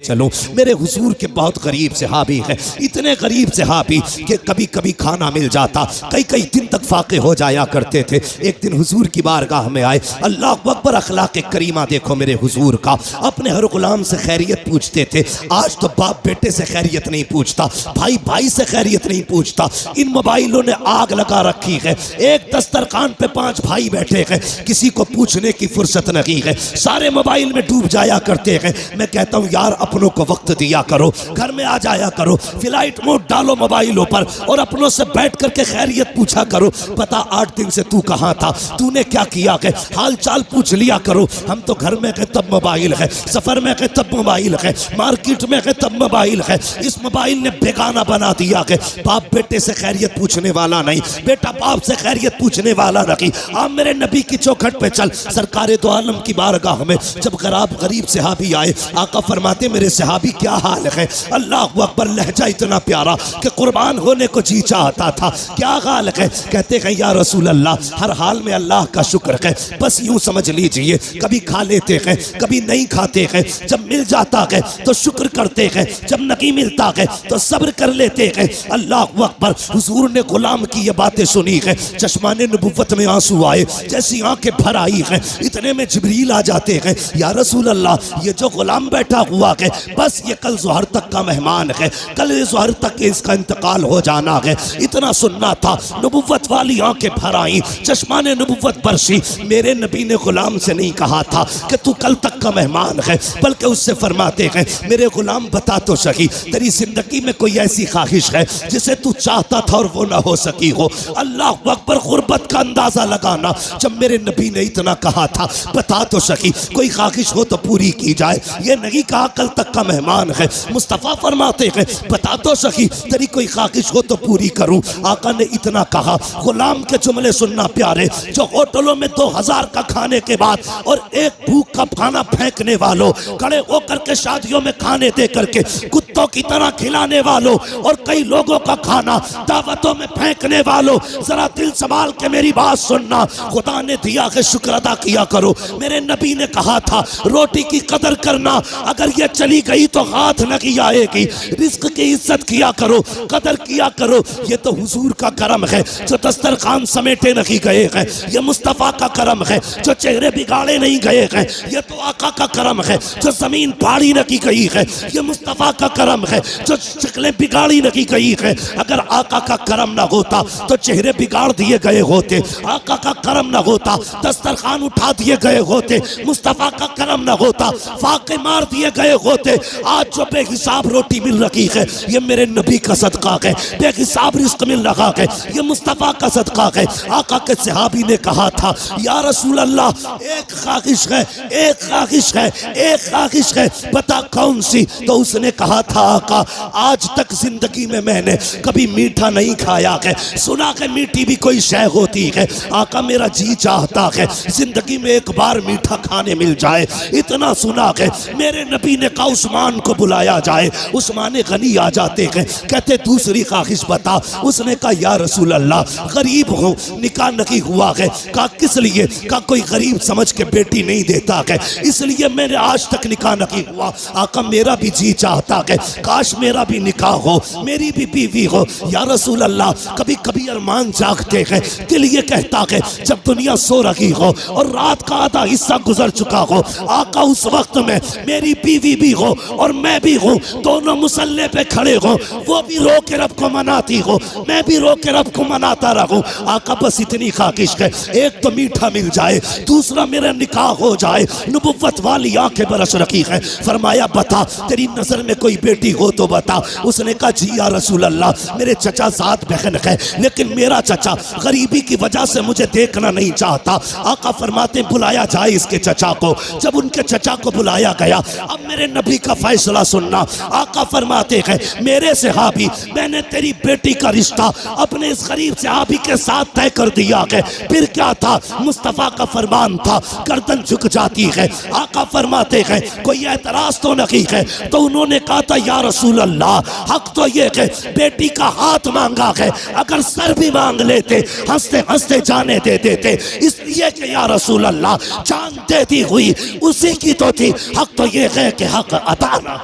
चलो। मेरे हुजूर के बहुत गरीब सहाबी हैं, इतने गरीब सहाबी कि कभी कभी खाना मिल जाता, कई कई दिन तक फाके हो जाया करते थे। एक दिन हुजूर की बारगाह में आए, अल्लाह अकबर, अखलाक करीमा देखो मेरे हुजूर का। अपने हर गुलाम से खैरियत पूछते थे। आज तो बाप बेटे से खैरियत नहीं पूछता, भाई भाई से खैरियत नहीं पूछता। इन मोबाइलों ने आग लगा रखी है। एक दस्तरखान पे 5 भाई बैठे हैं, किसी को पूछने की फुर्सत नहीं है, सारे मोबाइल में डूब जाया करते हैं। मैं कहता हूँ यार अपनों को वक्त दिया करो, घर में आ जाया करो, फ्लाइट मोड डालो मोबाइलों पर और अपनों से बैठ करके खैरियत पूछा करो। पता 8 दिन से तू कहाँ था, तूने क्या किया है, हाल चाल पूछ लिया करो। हम तो घर में गए तब मोबाइल है, सफर में गए तब मोबाइल है, मार्केट में गए तब मोबाइल है। इस मोबाइल ने बेगाना बना दिया है। बाप बेटे से खैरियत पूछने वाला नहीं, बेटा बाप से खैरियत पूछने वाला नहीं। आप मेरे नबी की चौखट पे चल, सरकारे दो आलम की बारगाह में जब गरीब सहाबी आए, आका फरमाते मेरे सहाबी क्या हाल है। अल्लाह अकबर, लहजा इतना प्यारा कि कुर्बान होने को जी चाहता था। क्या हाल है, कहते हैं या रसूल अल्लाह, हर हाल में अल्लाह का शुक्र है। बस यूं समझ लीजिए, कभी खा लेते हैं, कभी नहीं खाते हैं। जब मिल जाता है तो शुक्र करते हैं, जब नहीं मिलता है तो सब्र कर लेते हैं। अल्लाह अकबर, हुजूर ने गुलाम की ये बातें सुनी है, चश्माने नबुव्वत में आंसू आए, जैसी आंखें भर आई हैं। इतने में जिब्रील आ जाते हैं, या रसूल अल्लाह, ये जो गुलाम बैठा हुआ है बस ये कल ज़ोहर तक का मेहमान है, कल ज़ोहर तक इसका इंतकाल हो जाना है। इतना सुनना था, नबुव्वत वाली आंखें भर आई, चश्माने नबुव्वत बरसी। मेरे नबी ने गुलाम से नहीं कहा था कि तू कल तक का मेहमान है, बल्कि उससे फरमाते हैं मेरे गुलाम बता तो सही, तेरी जिंदगी में कोई ऐसी ख्वाहिश है जिसे तू चाहता था और वो ना हो सकी हो। अल्लाह अकबर, गुर्बत का अंदाजा लगाना। जब मेरे नबी ने इतना कहा था बता तो सही, कोई ख्वाहिश हो तो पूरी की जाए, ये नहीं कहा कल तक का मेहमान है। मुस्तफ़ा फरमाते हैं बता तो सही, तेरी कोई ख्वाहिश हो तो पूरी करूं। आका ने इतना कहा, गुलाम के जुमले सुनना प्यारे, जो होटलों में 2000 का खाने के बाद और एक भूख का खाना फेंकने वालों, खड़े होकर के शादियों में खाने दे करके कुत्तों की तरह खिलाने वालों और कई लोगों का खाना दावतों में फेंकने वालों, जरा दिल संभाल के मेरी बात सुनना। खुदा ने दिया है, शुक्र अदा किया करो। मेरे नबी ने कहा था रोटी की कदर करना, अगर ये चली गई तो हाथ नहीं आएगी। रिस्क की इज्जत किया करो, कदर किया करो। ये तो हुजूर का करम है जो दस्तरखान समेटे नहीं गए हैं, ये मुस्तफ़ा का करम है जो चेहरे बिगाड़े नहीं गए हैं, ये तो आका का करम है जो जमीन फाड़ी नहीं गई है, ये मुस्तफ़ा का करम है जो शक्लें बिगाड़ी नहीं गई है। अगर आका का करम ना होता तो चेहरे बिगाड़ दिए गए होते, आका का करम ना होता दस्तरखान उठा दिए गए होते, मुस्तफ़ा का करम ना होता फाके मार दिए गए होते। आज जो बेहिसाब रोटी मिल रही है ये मेरे नबी का सदका है, बेहिसाब रिस्क मिल रहा है ये मुस्तफ़ा का सदका है। आका के सहाबी ने कहा था या रसूल अल्लाह, एक ख्वाहिश है, एक ख्वाहिश है, एक ख्वाहिश है, बता कौन सी। तो उसने कहा था आका, आज तक जिंदगी में मैंने कभी मीठा नहीं खाया है, सुना है मीठी भी कोई शय होती है। आका मेरा जी चाहता है जिंदगी में एक बार मीठा खाने मिल जाए, इतना सुना है। मेरे नबी ने कहा उस्मान को बुलाया जाए। उस्मान गनी आ जाते हैं, कहते दूसरी ख्वाहिश बता। उसने कहा या रसूल अल्लाह, गरीब हूँ, निकाह नहीं हुआ है। कहा किस लिए? कहा कोई गरीब समझ के बेटी नहीं देता है, इसलिए मैंने आज तक निकाह नहीं हुआ। आका मेरा भी जी चाहता है काश मेरा भी निकाह हो, मेरी भी बीवी हो। या रसूल अल्लाह, कभी कभी अरमान जागते हैं, दिल ये कहता है जब दुनिया सो रही हो और रात का आधा हिस्सा गुजर चुका हो, आका उस वक्त में मेरी बीवी भी हो और मैं भी हूँ, दोनों मुसल्ले पे खड़े हो, वो भी रो के रब को मनाती हो, मैं भी रो के रब को मनाता रहूं। आका बस इतनी ख्वाहिश है, एक तो मीठा मिल जाए, दूसरा मेरा निकाह हो जाए। नबुव्वत वाली आंखें बरस रखी है। फरमाया बता तेरी नजर में कोई बेटी हो तो बता। उसने कहा जी या रसूल अल्लाह, मेरे चचा साथ बहन है, लेकिन मेरा चचा गरीबी की वजह से मुझे देखना नहीं चाहता। आका फरमाते बुलाया जाए इसके चचा को। जब उनके चचा को बुलाया गया, अब मेरे नबी का फैसला सुनना। आका फरमाते हैं मेरे सहाबी, मैंने तेरी बेटी का रिश्ता अपने इस गरीब से सहाबी के साथ तय कर दिया है। फिर क्या था, मुस्तफ़ा का फरमान था, गर्दन झुक जाती है। आका फरमाते हैं कोई एतराज तो नहीं है, तो उन्होंने कहा था या रसूल अल्लाह, हक तो ये है बेटी का हाथ मांगा है, अगर सर भी मांग लेते हंसते हंसते जाने दे देते, इसलिए कि या रसूल अल्लाह जान देती हुई उसी की तो थी, हक तो ये है कि हक अदा ना।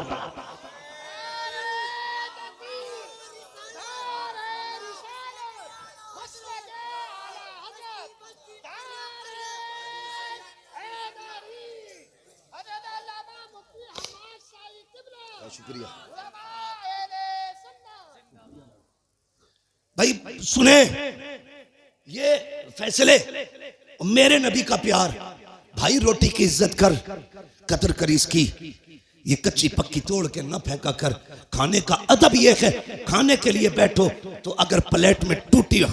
शुक्रिया भाई। सुने ये फैसले, मेरे नबी का प्यार, भाई रोटी की इज्जत कर, कदर कर इसकी, ये कच्ची पक्की तोड़ के न फेंका कर। खाने का अदब ये है, खाने के लिए बैठो तो अगर प्लेट में टूटी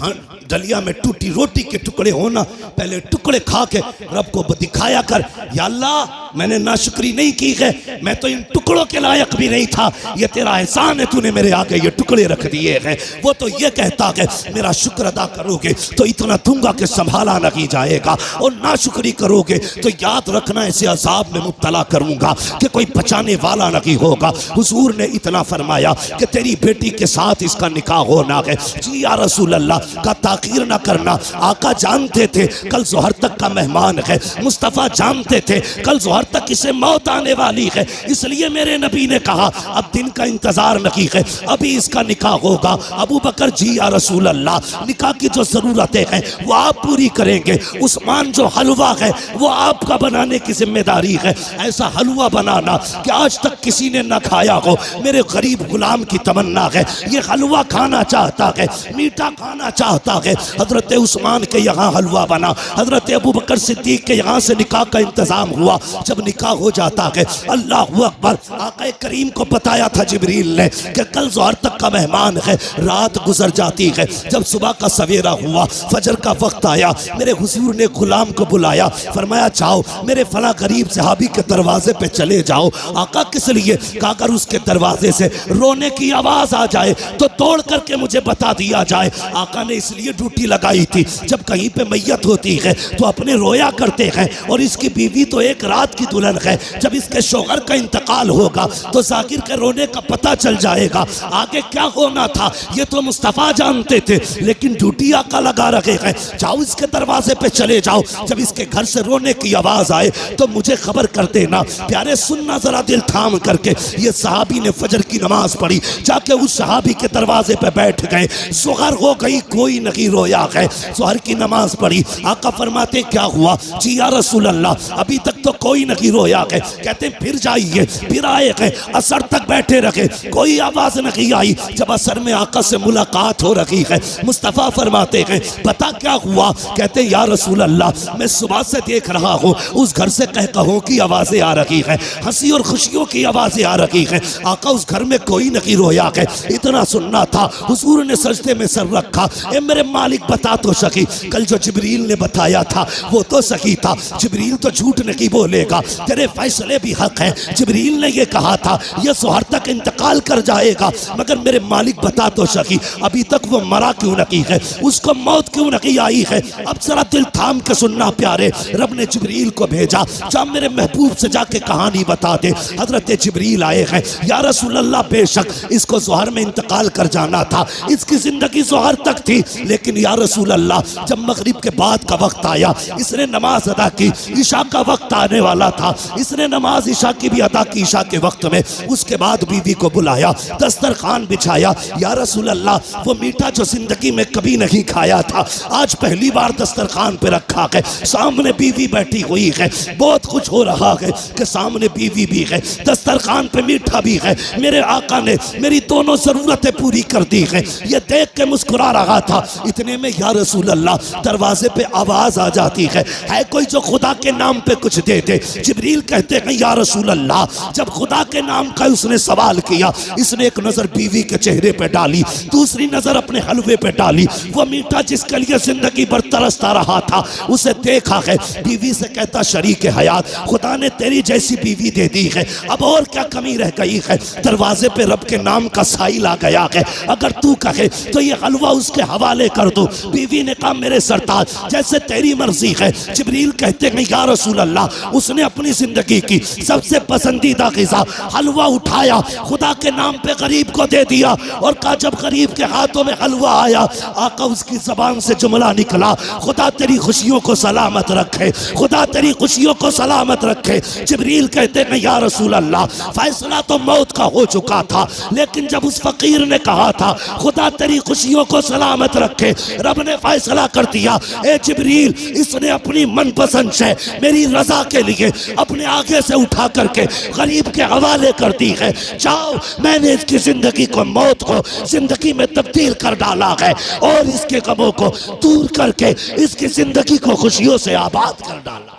डलिया में टूटी रोटी के टुकड़े हो ना, पहले टुकड़े खा के रब को दिखाया कर, या अल्लाह मैंने नाशुक्री नहीं की है, मैं तो इन टुकड़ों के लायक भी नहीं था, ये तेरा एहसान है, तूने मेरे आगे ये टुकड़े रख दिए हैं। वो तो ये कहता है मेरा शुक्र अदा करोगे तो इतना दूंगा कि संभाला नहीं जाएगा, और नाशुक्री करोगे तो याद रखना ऐसे अजाब में मुब्तला करूंगा कि कोई बचाने वाला नहीं होगा। हुजूर ने इतना फरमाया कि तेरी बेटी के साथ इसका निकाह होना है। जी या रसूल अल्लाह का ताकीर ना करना। आका जानते थे कल जोहर तक का मेहमान है, मुस्तफ़ा जानते थे कल जोहर तक इसे मौत आने वाली है, इसलिए मेरे नबी ने कहा अब दिन का इंतजार नहीं है, अभी इसका निकाह होगा। अबू बकर जी या रसूल अल्लाह निकाह की जो जरूरतें हैं वो आप पूरी करेंगे। उस्मान जो हलवा है वो आपका बनाने की जिम्मेदारी है, ऐसा हलवा बनाना कि आज तक किसी ने ना खाया हो। मेरे गरीब गुलाम की तमन्ना है, ये हलवा खाना चाहता है, मीठा खाना चाहता है। हजरत उस्मान के यहाँ हलवा बना, हजरत अबू बकर सिद्दीक के यहाँ से निकाह का इंतजाम हुआ। जब निकाह हो जाता है, अल्लाह अकबर, आका करीम को बताया था जिब्रील ने कि कल जोहर तक का मेहमान है। रात गुजर जाती है, जब सुबह का सवेरा हुआ, फजर का वक्त आया, मेरे हुजूर ने गुलाम को बुलाया, फरमाया जाओ मेरे फला गरीब सहाबी के दरवाजे पे चले जाओ। आका किस लिए? कहा अगर उसके दरवाजे से रोने की आवाज आ जाए तो तोड़ करके मुझे बता दिया जाए। आका ने इसलिए ड्यूटी लगाई थी, जब कहीं पे मैयत होती है तो अपने रोया करते हैं, और इसकी बीवी तो एक रात की दुल्हन है, जब इसके शौहर का इंतकाल होगा तो जाकिर के रोने का पता चल जाएगा। आगे क्या होना था ये तो मुस्तफ़ा जानते थे, लेकिन ड्यूटी आका लगा रखे हैं, जाओ इसके दरवाजे पे चले जाओ, जब इसके घर से रोने की आवाज आए तो मुझे खबर कर देना। प्यारे सुनना जरा दिल थाम करके, ये सहाबी ने फजर की नमाज पढ़ी, जाके उस सहाबी के दरवाजे पे बैठ गए। सुहर हो गई, कोई नहीं रोया है। सुहर की नमाज पढ़ी, आका फरमाते क्या हुआ? जी या रसूल अल्लाह अभी तक तो कोई नहीं रोया है। कहते फिर जाइए, फिर आए हैं, असर तक बैठे रखे, कोई आवाज नहीं आई। जब असर में आका से मुलाकात हो रही है, मुस्तफ़ा फरमाते हैं पता क्या हुआ? कहते या रसूल अल्लाह मैं सुबह से देख रहा हूँ उस घर से कह कहों की आवाजें आ रही है, हंसी और खुशियों की आवाजें आ रही है। आका उस घर में कोई नहीं रोया है। इतना सुनना था, हुजूर ने सजदे में सर रखा, ए मेरे मालिक बता तो सकी, कल जो जिब्रील ने बताया था वो तो सही था, जिब्रील तो झूठ नहीं बोलेगा, तेरे फैसले भी हक है। जिब्रील ने ये कहा था ये जोहर तक इंतकाल कर जाएगा, मगर मेरे मालिक बता तो सकी अभी तक वो मरा क्यों नहीं है, उसको मौत क्यों नहीं आई है? अब जरा दिल थाम के सुनना प्यारे, रब ने जिब्रील को भेजा, जा मेरे महबूब से जाके कहानी बता दे। हजरत जिब्रील आए हैं, या रसूल अल्लाह बेशक इसको जोहर में इंतकाल कर जाना था, इसकी जिंदगी जोहर तक थी, लेकिन या रसूल अल्लाह जब मगरिब के बाद का वक्त आया इसने नमाज अदा की, ईशा का वक्त आने वाला था, इसने नमाज ईशा की भी अदा की ईशा के वक्त में। उसके बाद बीवी को बुलाया, दस्तरखान बिछाया, या रसूल अल्लाह वो मीठा जो जिंदगी में कभी नहीं खाया था आज पहली बार दस्तरखान पे रखा है, सामने बीवी बैठी हुई है, बहुत कुछ हो रहा है कि सामने बीवी भी है, दस्तरखान पे मीठा भी है, मेरे आका ने मेरी दोनों जरूरतें पूरी कर दी है। ये देख के मुस्कुरा रहा था, इतने में या रसूल अल्लाह दरवाजे पे आवाज आ जाती है कोई जो खुदा के नाम पे कुछ दे दे। जिब्रील कहते हैं या रसूल अल्लाह, जब खुदा के नाम का उसने सवाल किया, इसने एक नजर बीवी के चेहरे पे डाली, दूसरी नजर अपने हलवे पे डाली। वो मीठा जिसके लिए जिंदगी भर तरसता रहा था उसे देखा है। बीवी से कहता शरीक हयात, खुदा ने तेरी जैसी बीवी दे दी है, अब और क्या कमी रह गई है। दरवाजे पे रब के नाम का साइल आ गया है, अगर तू कहे तो ये हलवा उसके हवाले कर दो। बीवी ने कहा मेरे सरताज जैसे तेरी मर्जी है। जिब्रील कहते हैं या रसूल अल्लाह, उसने अपनी जिंदगी की सबसे पसंदीदा ग़िज़ा हलवा उठाया, खुदा के नाम पे गरीब को दे दिया और कहा जब गरीब के हाथों में हलवा आया, आका उसकी जबान से जुमला निकला, खुदा तेरी खुशियों को सलामत रखे, खुदा तेरी खुशियों को सलामत रखे। जिब्रील कहते हैं या रसूल अल्लाह, फैसला तो मौत का हो चुका था, लेकिन जब उस फकीर ने कहा था खुदा तेरी खुशियों को सलामत रखे, रब ने फैसला कर दिया, ए जिब्रील इसने अपनी मनपसंद से मेरी रजा के लिए अपने आगे से उठा करके गरीब के हवाले कर दी है। जाओ, मैंने इसकी जिंदगी को, मौत को जिंदगी में तब्दील कर डाला है और इसके गमों को दूर करके इसकी जिंदगी को खुशियों से आबाद कर डाला।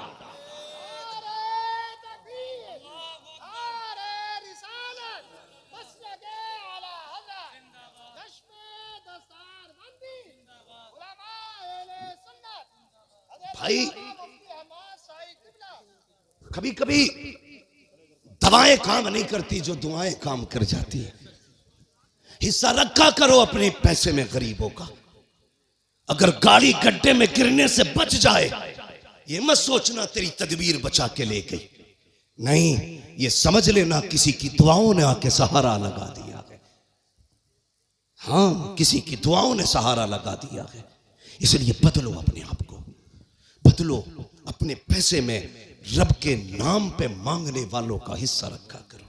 भाई कभी कभी दवाएं काम नहीं करती जो दुआएं काम कर जाती है। हिस्सा रखा करो अपने पैसे में गरीबों का। अगर गाड़ी गड्ढे में गिरने से बच जाए, ये मत सोचना तेरी तदबीर बचा के ले गई, नहीं, ये समझ लेना किसी की दुआओं ने आके सहारा लगा दिया है। हाँ, किसी की दुआओं ने सहारा लगा दिया है। इसलिए बदलो अपने आप को, बदलो। अपने पैसे में रब के नाम पे मांगने वालों का हिस्सा रखा करो,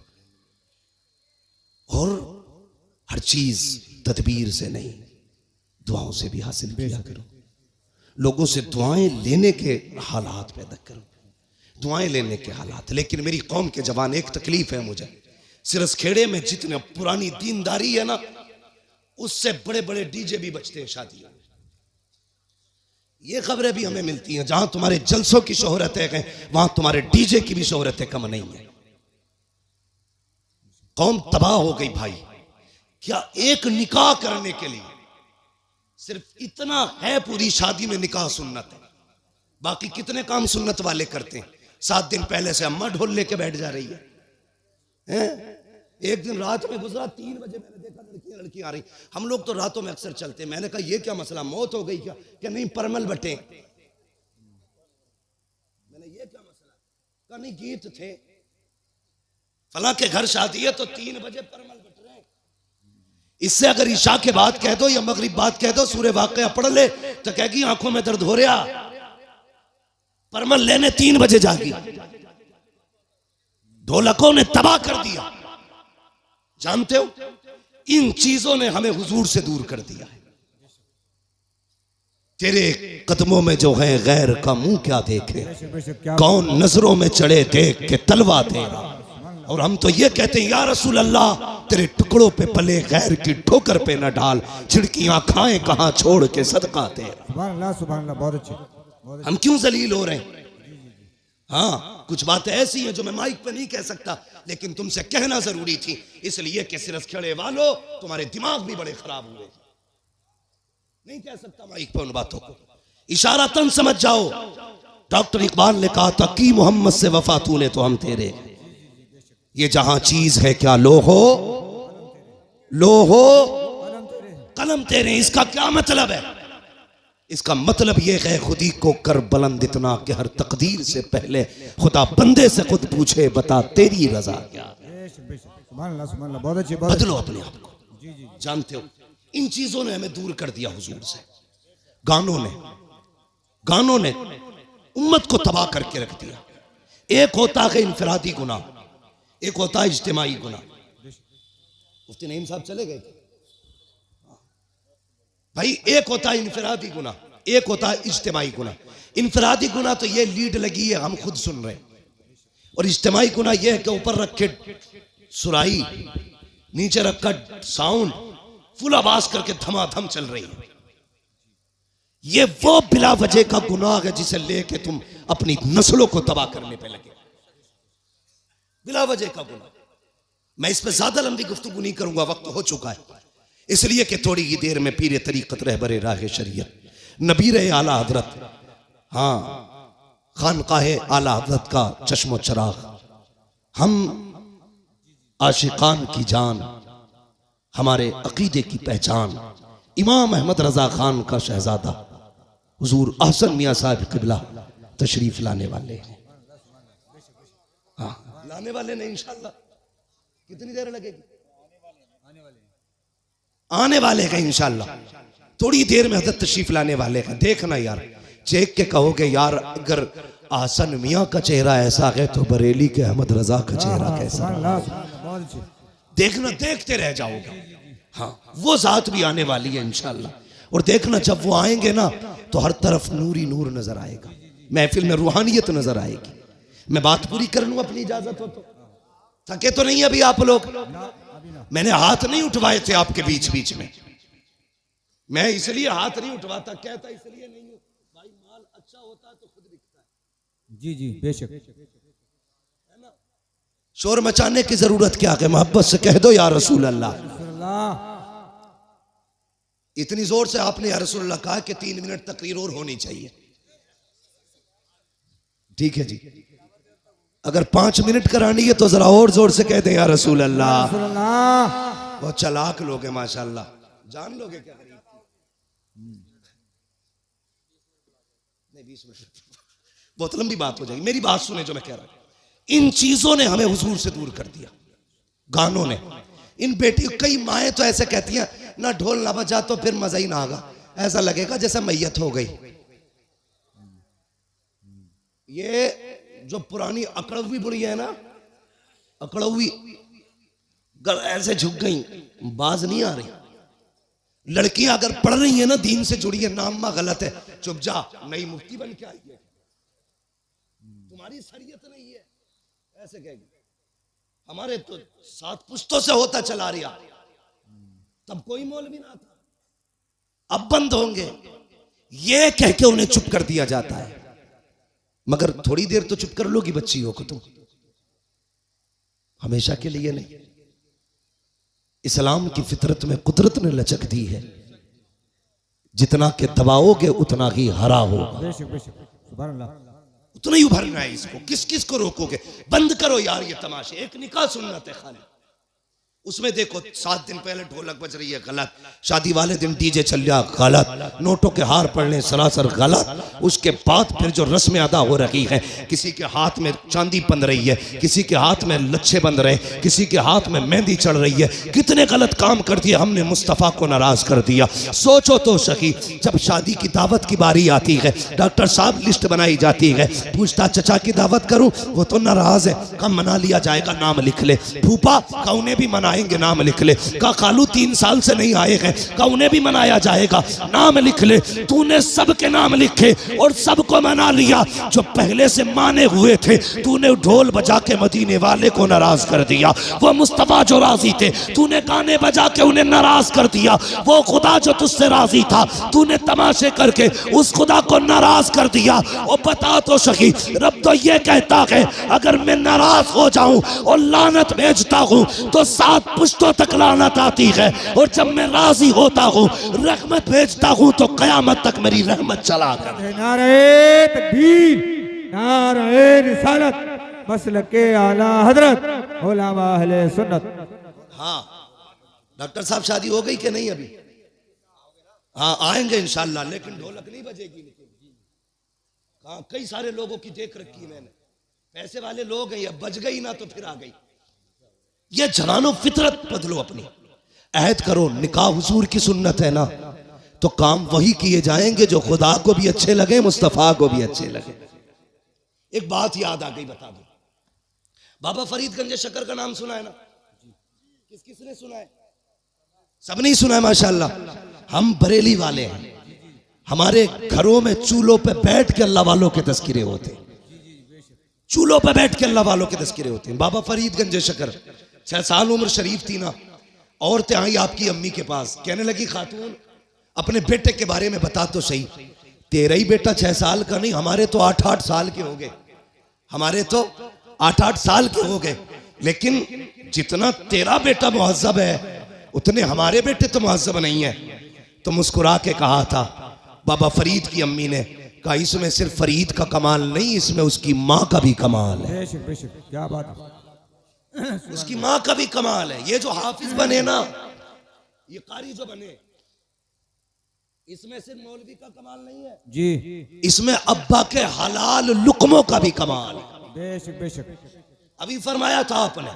और हर चीज तदबीर से नहीं दुआओं से भी हासिल किया करो। लोगों से दुआएं लेने के हालात पैदा करो, दुआएं लेने के हालात। लेकिन मेरी कौम के जवान, एक तकलीफ है मुझे, सिरसखेड़े में जितने पुरानी दीनदारी है ना, उससे बड़े बड़े डीजे भी बजते हैं शादियों में। ये खबरें भी हमें मिलती हैं, जहां तुम्हारे जलसों की शोहरत है वहां तुम्हारे डीजे की भी शोहरत कम नहीं है। कौम तबाह हो गई भाई। क्या एक निकाह करने के लिए सिर्फ इतना है, पूरी शादी में निकाह सुन्नत है, बाकी कितने काम सुन्नत वाले करते हैं। 7 दिन पहले से अम्मा ढोल लेके बैठ जा रही है। एक दिन रात में गुजरा, 3 बजे मैंने देखा लड़की आ रही। हम लोग तो रातों में अक्सर चलते हैं। मैंने कहा ये क्या मसला, मौत हो गई क्या? कि नहीं, परमल बटे। मैंने ये क्या मसला? कहा नहीं, गीत थे, फला के घर शादी है तो 3 बजे परमल बट रहे। इससे अगर ईशा के बाद कह दो या मगरिब बाद कह दो सूरह वाक़िया पढ़ ले, तो कहेगी आंखों में दर्द हो रहा, परमल लेने 3 बजे जागी। ढोलकों ने तबाह कर दिया। जानते हो, इन चीजों ने हमें हुजूर से दूर कर दिया है। तेरे कदमों में जो है गैर का मुंह क्या देखे, कौन नजरों में चढ़े देख के तलवा तेरा। और हम तो ये कहते हैं या रसूल अल्लाह, तेरे टुकड़ों पे पले गैर की ठोकर पे न डाल, छिड़कियां खाएं कहां छोड़ के सदका तेरा। सुभान अल्लाह, सुभान अल्लाह, बहुत अच्छे। हम क्यों जलील हो रहे हैं? हाँ, कुछ बातें ऐसी हैं जो मैं माइक पे नहीं कह सकता, लेकिन तुमसे कहना जरूरी थी, इसलिए कि सिरसखेड़े वालों तुम्हारे दिमाग भी बड़े खराब हुए। नहीं कह सकता माइक पे उन बातों को, इशारातन समझ जाओ। डॉक्टर इकबाल ने कहा था कि मोहम्मद से वफा तूने तो हम तेरे, ये जहां चीज है क्या लो हो कलम तेरे। इसका क्या मतलब है? इसका मतलब यह है खुदी को कर बुलंद इतना कि हर तकदीर से पहले खुदा बंदे से खुद पूछे बता तेरी रजा क्या। बदलो अपने आप को। जानते हो, इन चीजों ने हमें दूर कर दिया हुजूर से। गानों ने उम्मत को तबाह करके रख दिया। एक होता है इनफरादी गुनाह, एक होता है इज्तिमाई गुनाह। मुफ्ती नईम साहब चले गए भाई। एक होता है इनफरादी गुनाह, एक होता है इज्तिमाई गुनाह। इनफरादी गुनाह तो ये लीड लगी है, हम खुद सुन रहे हैं। और इज्तिमाई गुनाह ये है कि ऊपर रख के सुराई, नीचे रखकर साउंड, फुल आवाज करके धमाधम चल रही है। ये वो बिला वजह का गुनाह है जिसे लेके तुम अपनी नस्लों को तबाह करने पे लगे। बिला वजह का गुनाह। मैं इस पर ज्यादा लंबी गुफ्तगू नहीं करूंगा, वक्त हो चुका है, इसलिए कि थोड़ी ही देर में पीर तरीक़त रहबर राह शरीयत नबीर आला हजरत, हाँ, खानकाहे आला हजरत का चश्मो चराग, हम आशिकान की जान, हमारे अकीदे की पहचान, इमाम अहमद रजा खान का शहजादा हुजूर अहसन मियाँ साहब क़िबला तशरीफ लाने वाले हैं। हाँ, लाने वाले नहीं, इंशाअल्लाह। कितनी देर लगेगी? आने वाले हैं इंशाअल्लाह, थोड़ी देर में हजरत तशरीफ लाने वाले हैं। देखना यार, चेक के कहोगे यार अगर अहसन मियाँ का चेहरा ऐसा है तो बरेली के अहमद रजा का चेहरा कैसा? देखना, देखते रह जाओगे। हाँ, वो जात भी आने वाली है इंशाअल्लाह। और देखना जब वो आएंगे ना तो हर तरफ नूर ही नूर नजर आएगा, महफिल में रूहानियत नजर आएगी। मैं बात पूरी कर लूं, अपनी इजाजत हो तो। थके तो नहीं अभी आप लोग? मैंने हाथ नहीं उठवाए थे आपके बीच बीच में, मैं इसलिए हाथ नहीं उठवाता, कहता इसलिए नहीं हूं भाई, माल अच्छा होता है तो खुद बिकता है। जी जी बेशक, है ना? शोर मचाने की जरूरत क्या है, मोहब्बत से कह दो या रसूल अल्लाह। इतनी जोर से आपने या रसूल अल्लाह कहा कि 3 मिनट तकरीर और होनी चाहिए। ठीक है जी, अगर 5 मिनट करानी है तो जरा और जोर से कह दें या रसूल अल्लाह। बहुत चालाक लोग हैं माशाल्लाह, जान लोगे क्या करीब नहीं, 20 मिनट बहुत लंबी बात हो जाएगी। मेरी बात सुने जो मैं कह रहा हूं। इन चीजों ने हमें हुजूर से दूर कर दिया, गानों ने। इन बेटी, कई माएँ तो ऐसे कहती हैं ना ढोल ना बजा तो फिर मजा ही ना आगा, ऐसा लगेगा जैसे मैयत हो गई। ये जो पुरानी अकड़वी बुढ़ी है ना, अकड़वी ऐसे झुक गई, बाज नहीं आ रही। लड़कियां अगर पढ़ रही है ना, दीन से जुड़ी है, नाम गलत है, चुप जा, नई मुफ्ती बन के आई है, तुम्हारी शरीयत नहीं है, ऐसे कहेगी। हमारे तो 7 पुश्तों से होता चला रहा, तब कोई मौलवी ना था, अब बंद होंगे, ये कह के उन्हें चुप कर दिया जाता है। मगर थोड़ी देर तो चुप कर लोगी बच्ची हो को तुम, हमेशा के लिए नहीं। इस्लाम की फितरत में कुदरत ने लचक दी है, जितना के दबाओगे उतना ही हरा होगा, उतना ही उभरना है इसको। किस किस को रोकोगे? बंद करो यार ये तमाशे। एक निकाह सुन्नत है खाली, उसमें देखो 7 दिन पहले ढोलक बज रही है, गलत। शादी वाले दिन डीजे चल रहा, गलत। नोटों के हार पड़ने सरासर गलत। उसके बाद फिर जो रस्में अदा हो रही है, किसी के हाथ में चांदी बंध रही है, किसी के हाथ में लच्छे बंध रहे, किसी के हाथ में मेहंदी चढ़ रही है। कितने गलत काम कर दिए हमने, मुस्तफ़ा को नाराज कर दिया। सोचो तो सही, जब शादी की दावत की बारी आती है, डॉक्टर साहब लिस्ट बनाई जाती है, पूछता चचा की दावत करूं, वो तो नाराज है, कम मना लिया जाएगा, नाम लिख ले। फूफा का उन्हें भी मनाएंगे, नाम लिख ले। का खालू 3 साल से नहीं आए हैं, का उन्हें भी मनाया जाएगा, नाम लिख ले। तूने सबके नाम लिखे और सबको मना लिया। जो पहले से माने हुए थे, तूने ढोल बजा के मदीने वाले को नाराज कर दिया। वो मुस्तफा जो राजी थे, तूने गाने बजा के उन्हें नाराज कर दिया। वो खुदा जो तुझसे राजी था, तूने तमाशे करके उस खुदा को नाराज कर दिया। और बता तो सही, रब तो ये कहता है अगर मैं नाराज हो जाऊं और लानत भेजता हूं तो 7 पुश्तों तक लानत आती है, और जब मैं राजी होता हूँ रहमत भेजता हूँ तो कयामत तक मेरी रहमत चला कर। नारे तकबीर, नारे रिसालत, मसलके आला हजरत उलमा अहले सुन्नत। हाँ डॉक्टर साहब, शादी हो गई कि नहीं अभी? हाँ आएंगे इंशाल्लाह, लेकिन ढोलक नहीं बजेगी। हाँ, कई सारे लोगों की देख रखी है मैंने, पैसे वाले लोग हैं, अब बज गई ना तो फिर आ गई। ये जनानो फितरत बदलो अपनी, अहद करो। निकाह हुजूर की सुन्नत है ना, तो काम वही किए जाएंगे जो खुदा को भी अच्छे लगे, मुस्तफा को भी अच्छे लगे। एक बात याद आ गई, बता दो, बाबा फरीदगंज शकर का नाम सुना है ना? किस किसने सुना है? सब नहीं सुना है माशाल्लाह। हम बरेली वाले हैं, हमारे घरों में चूल्हों पे बैठ के अल्लाह वालों के तस्किरे होते हैं, चूल्हों पे बैठ के अल्लाह वालों के तस्किरे होते हैं। बाबा फरीदगंज शकर, 6 साल उम्र शरीफ थी ना, औरतें आई आपकी अम्मी के पास, कहने लगी खातून अपने बेटे के बारे में बता तो सही। तेरा ही बेटा 6 साल का नहीं, हमारे तो 8-8 साल के हो गए, हमारे तो 8-8 साल के हो गए। लेकिन जितना तेरा बेटा मुहज्जब है उतने हमारे बेटे तो मुहज्जब नहीं है। तो मुस्कुरा के कहा था बाबा फरीद की अम्मी ने, कहा इसमें सिर्फ फरीद का कमाल नहीं, इसमें उसकी माँ का भी कमाल है। बेशक बेशक, क्या बात है। उसकी माँ का भी कमाल है। ये जो हाफिज बने ना, ये कारी जो बने, इसमें सिर्फ मौलवी का कमाल नहीं है जी, इसमें अब्बा के हलाल लुकमों का भी कमाल है। बेशक बेशक। अभी फरमाया था आपने।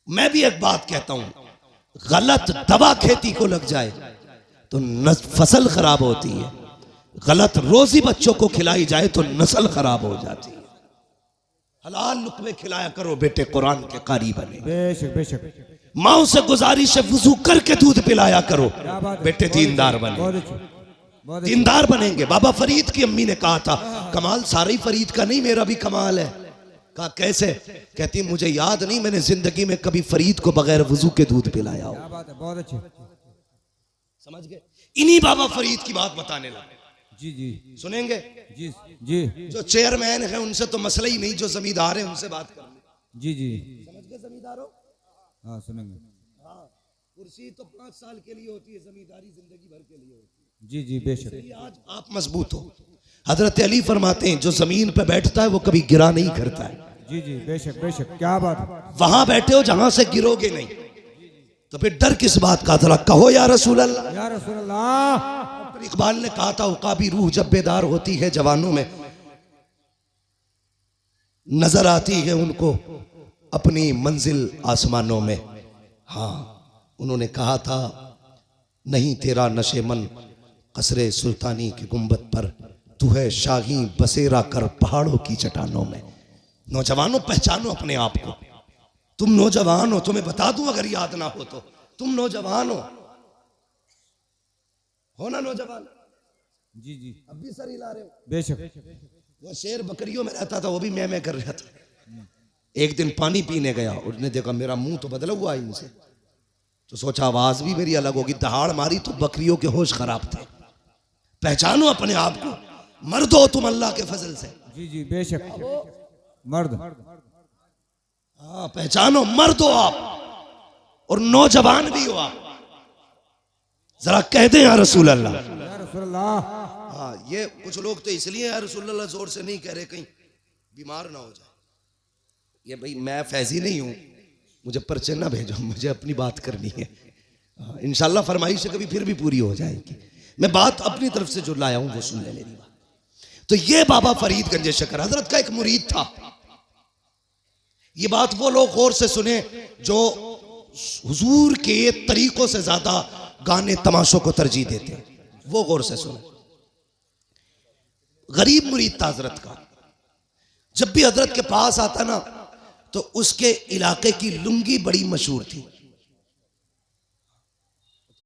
मैं भी एक बात कहता हूं, गलत दवा खेती को लग जाए तो फसल खराब होती है, गलत रोजी बच्चों को खिलाई जाए तो नस्ल खराब हो जाती है। हलाल लुकमे खिलाया करो बेटे, कुरान के कारी बने। बेशक बेशक। माओ से गुजारिश है वुजू करके दूध पिलाया करो क्या बात है। बेटे, दीनदार बने। बहुत अच्छे, बहुत अच्छे। दीनदार बनेंगे। बाबा फरीद की अम्मी ने कहा था कमाल सारा ही फरीद का नहीं, मेरा भी कमाल है। कहा कैसे? कहती मुझे याद नहीं मैंने जिंदगी में कभी फरीद को बगैर वुजू के दूध पिलाया हो। क्या बात है, बहुत अच्छे। समझ गए? इन्हीं बाबा फरीद की बात बताने लगे। जी जी सुनेंगे? जी जी जो चेयरमैन है उनसे तो मसला ही नहीं, जो जमींदार है उनसे बात कर ले। जी जी। समझ गए जमींदारों? हाँ सुनेंगे। हाँ, कुर्सी तो 5 साल के लिए होती है, जमींदारी जिंदगी भर के लिए होती है। जी जी बेशक। इसलिए आज आप मजबूत हो। हजरत अली फरमाते हैं जो जमीन पे बैठता है वो कभी गिरा नहीं करता है। जी जी बेशक बेशक, क्या बात है। वहां बैठे हो जहां से गिरोगे नहीं, तो फिर डर किस बात का? जरा कहो या रसूल अल्लाह। या रसूल अल्लाह। इकबाल ने कहा था उकाबी रूह जब बेदार होती है जवानों में, नजर आती है उनको अपनी मंजिल आसमानों में। हाँ, उन्होंने कहा था नहीं तेरा नशे मन कसरे सुल्तानी के गुंबद पर, तू है शाही बसेरा कर पहाड़ों की चट्टानों में। नौजवानों पहचानो अपने आप को। तुम नौजवान हो, तुम्हें बता दूं अगर याद ना हो तो, तुम नौजवान हो ना नौजवान? जी जी अब भी सर हिला रहे हो। बेशक। वो शेर बकरियों में रहता था, वो भी मैं कर रहा था। एक दिन पानी पीने गया, उसने देखा मेरा मुंह तो बदला हुआ है इनसे, तो सोचा आवाज भी मेरी अलग होगी, दहाड़ मारी तो बकरियों के होश खराब थे। पहचानो अपने आप को, मर्द हो तुम अल्लाह के फजल से। जी जी बेशक, मर्द। हाँ पहचानो, मर्द हो आप और नौजवान भी हो आप। जरा कह दें या रसूल अल्लाह। या रसूल अल्लाह। हाँ, ये कुछ लोग तो इसलिए या रसूल अल्लाह जोर से नहीं कह रहे कहीं बीमार ना हो जाए। ये भाई मैं फैजी नहीं हूं, मुझे पर्चे ना भेजो, मुझे अपनी बात करनी है। इंशाल्लाह फरमाइश कभी फिर भी पूरी हो जाएगी। मैं बात अपनी तरफ से जो लाया हूं वो सुन ले मेरी बात। तो ये बाबा फरीद गंज शकर हजरत का एक मुरीद था। ये बात वो लोग गौर से सुने जो हुजूर के तरीकों से ज्यादा गाने तमाशों को तरजीह देते हैं, वो गौर से सुने। गरीब मुरीद था हजरत का। जब भी हजरत के पास आता ना तो उसके इलाके की लुंगी बड़ी मशहूर थी।